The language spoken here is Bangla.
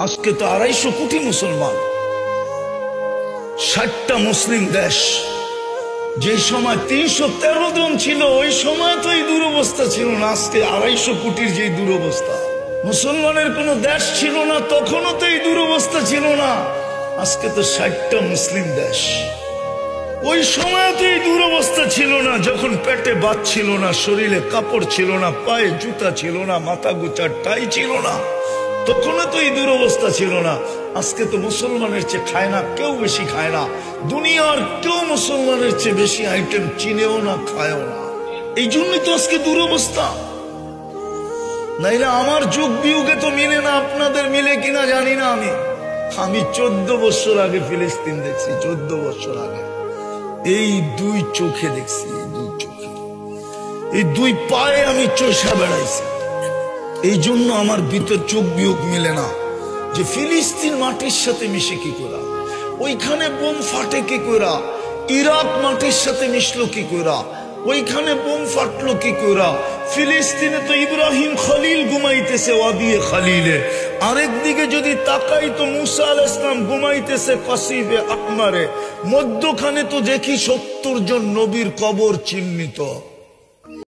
আজকে তো 250 কোটি মুসলমান, 60টা মুসলিম দেশ। যে সময় 313 জন ছিল ওই সময় তো এই দুরবস্থা ছিল না। আজকে 250 কোটির যে দুরবস্থা, মুসলমানের কোনো দেশ ছিল না তখনও তো এই দুরবস্থা ছিল না। আজকে তো 60টা মুসলিম দেশ। ওই সময় তো এই দুরবস্থা ছিল না, যখন পেটে ভাত ছিল না, শরীরে কাপড় ছিল না, পায়ে জুতা ছিল না, মাথা গোচার টাই ছিল না, তখনও তো এই দুরবস্থা ছিল না। আজকে তো মুসলমানের চেয়ে খায় না কেউ, বেশি খায় না। দুনিয়ার কেউ মুসলমানের চেয়ে বেশি আইটেম চিনেও না, খায়ও না। এই জন্যই তো আজকে দুরবস্থা। নাইলে আমার যুগ বিয়োগে তো মিলে না, আপনাদের মিলে কিনা জানি না। আমি 14 বছর আগে ফিলিস্তিন দেখছি, 14 বছর আগে। এই 2 চোখে দেখছি, এই 2 চোখে, এই 2 পায়ে আমি চষা বেড়াইছি। এই জন্য আমার ভিতর চোখ বিয়োগ মিলে না যে ফিলিস্তিন মাটির সাথে মিশে কি করা, ওইখানে বোম ফাটে কি করা, ইরাক মাটির সাথে মিশলো কি করা, ওইখানে বোম ফাটলো কি করা। ফিলিস্তিনে তো ইব্রাহিম খলিল ঘুমাইতেছে ওয়াদিয়ে খলিলে, আরেকদিকে যদি তাকাই তো মুসা আলাইহিস সালাম ঘুমাইতেছে কাসিবে আহমারে। মধ্যখানে তো দেখি 70 জন নবীর কবর চিহ্নিত।